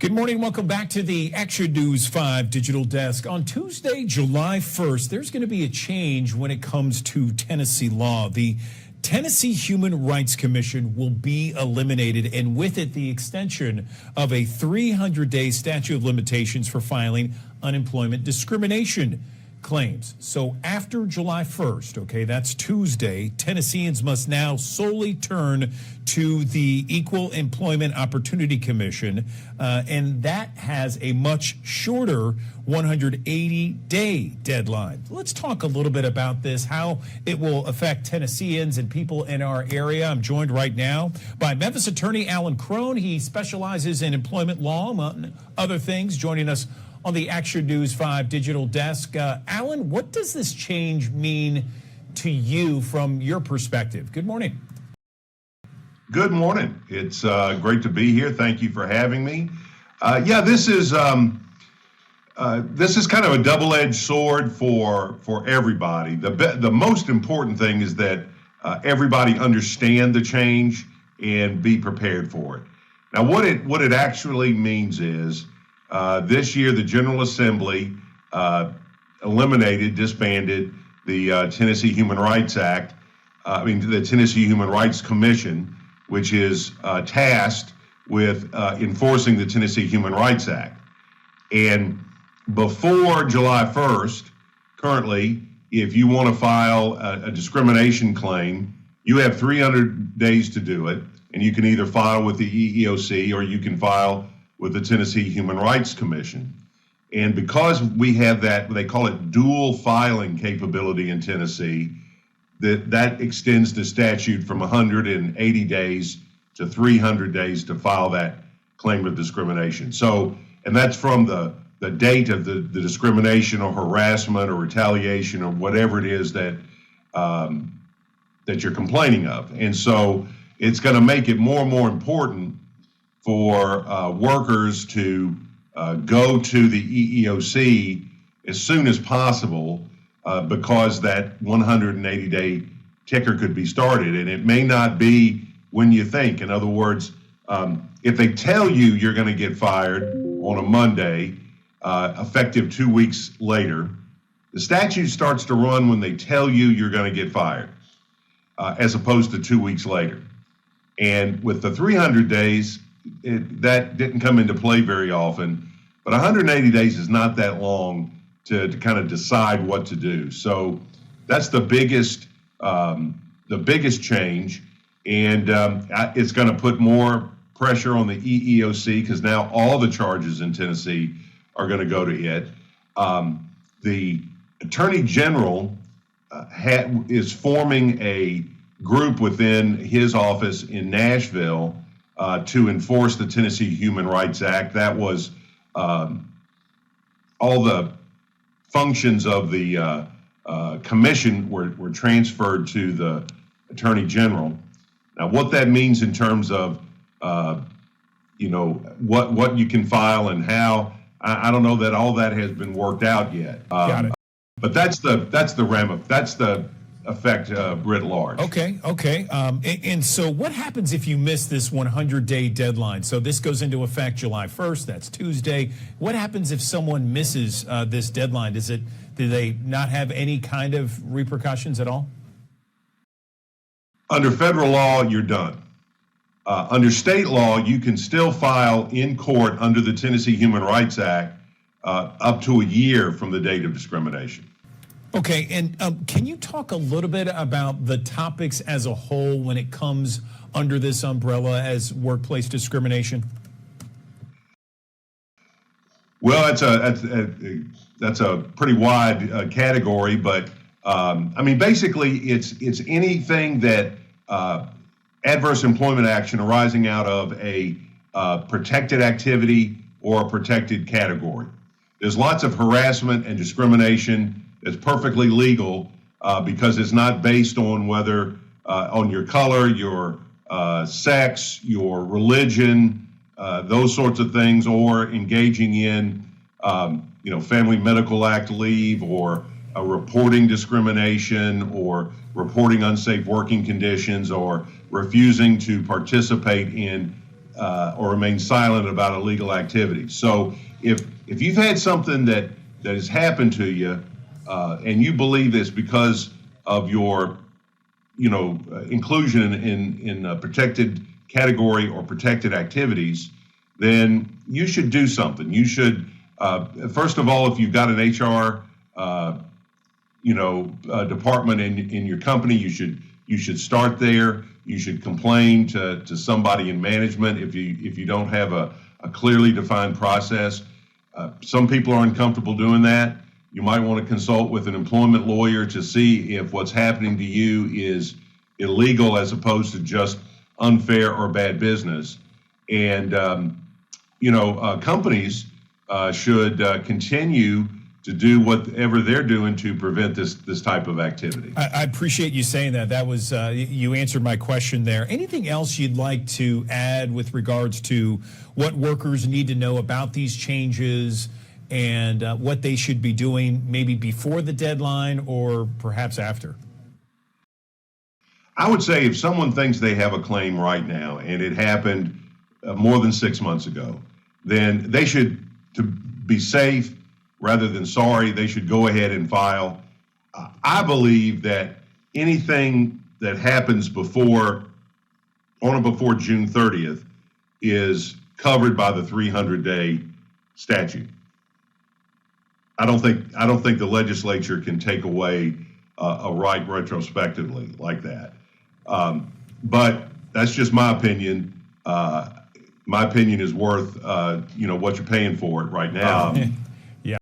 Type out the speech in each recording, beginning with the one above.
Good morning. Welcome back to the Action News 5 Digital Desk. On Tuesday, July 1st, there's going to be a change when it comes to Tennessee law. The Tennessee Human Rights Commission will be eliminated, and with it, the extension of a 300-day statute of limitations for filing unemployment discrimination claims. So after July 1st, okay, that's Tuesday, Tennesseans must now solely turn to the Equal Employment Opportunity Commission, and that has a much shorter 180-day deadline. Let's talk a little bit about this, how it will affect Tennesseans and people in our area. I'm joined right now by Memphis attorney Alan Crone. He specializes in employment law, among other things, joining us on the Action News 5 Digital Desk. Alan, what does this change mean to you from your perspective? Good morning. Good morning. It's great to be here. Thank you for having me. This is kind of a double-edged sword for everybody. The most important thing is that everybody understand the change and be prepared for it. Now, what it actually means is this year the General Assembly disbanded the Tennessee Human Rights Act. The Tennessee Human Rights Commission, which is tasked with enforcing the Tennessee Human Rights Act. And before July 1st, currently, if you want to file a discrimination claim, you have 300 days to do it, and you can either file with the EEOC or you can file with the Tennessee Human Rights Commission. And because we have that, they call it dual filing capability in Tennessee, that extends the statute from 180 days to 300 days to file that claim of discrimination. So, and that's from the date of the discrimination or harassment or retaliation or whatever it is that you're complaining of. And so it's going to make it more and more important for workers to go to the EEOC as soon as possible because that 180-day ticker could be started, and it may not be when you think. In other words, if they tell you you're going to get fired on a Monday, effective 2 weeks later, the statute starts to run when they tell you you're going to get fired, as opposed to 2 weeks later. And with the 300 days, that didn't come into play very often, but 180 days is not that long to kind of decide what to do. So that's the biggest change, and it's going to put more pressure on the EEOC because now all the charges in Tennessee are going to go to it. The Attorney General is forming a group within his office in Nashville to enforce the Tennessee Human Rights Act. That was all the functions of the commission were transferred to the Attorney General. Now, what that means in terms of what you can file and how, I don't know that all that has been worked out yet. Got it. But that's the effect writ large. Okay. And so what happens if you miss this 100-day deadline? So this goes into effect July 1st. That's Tuesday. What happens if someone misses this deadline? Do they not have any kind of repercussions at all? Under federal law, you're done. Under state law, you can still file in court under the Tennessee Human Rights Act up to a year from the date of discrimination. Okay, and can you talk a little bit about the topics as a whole when it comes under this umbrella as workplace discrimination? Well, that's a pretty wide category, but basically it's anything that adverse employment action arising out of a protected activity or a protected category. There's lots of harassment and discrimination that's perfectly legal because it's not based on whether on your color, your sex, your religion, those sorts of things, or engaging in Family Medical Act leave, or reporting discrimination, or reporting unsafe working conditions, or refusing to participate in or remain silent about illegal activities. So if you've had something that has happened to you, and you believe this because of your inclusion in a protected category or protected activities, then you should do something. You should, first of all, if you've got an HR, department in your company, you should start there. You should complain to somebody in management if you don't have a clearly defined process. Some people are uncomfortable doing that. You might want to consult with an employment lawyer to see if what's happening to you is illegal as opposed to just unfair or bad business. And companies should continue to do whatever they're doing to prevent this type of activity. I appreciate you saying that. That was you answered my question there. Anything else you'd like to add with regards to what workers need to know about these changes and what they should be doing maybe before the deadline or perhaps after? I would say if someone thinks they have a claim right now and it happened more than 6 months ago, then they should, to be safe rather than sorry, they should go ahead and file. I believe that anything that happens before June 30th is covered by the 300-day statute. I don't think the legislature can take away a right retrospectively like that. But that's just my opinion. My opinion is worth what you're paying for it right now. Yeah.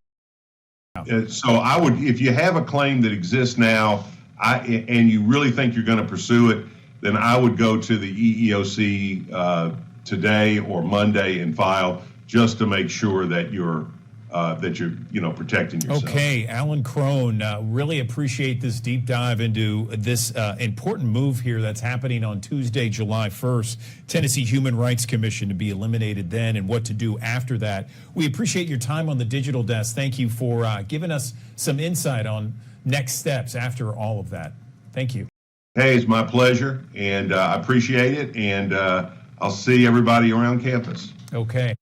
So I would, if you have a claim that exists now, and you really think you're going to pursue it, then I would go to the EEOC today or Monday and file just to make sure that you're protecting yourself. Okay, Alan Crone, really appreciate this deep dive into this important move here that's happening on Tuesday, July 1st. Tennessee Human Rights Commission to be eliminated then and what to do after that. We appreciate your time on the digital desk. Thank you for giving us some insight on next steps after all of that. Thank you. Hey, it's my pleasure, and I appreciate it, and I'll see everybody around campus. Okay.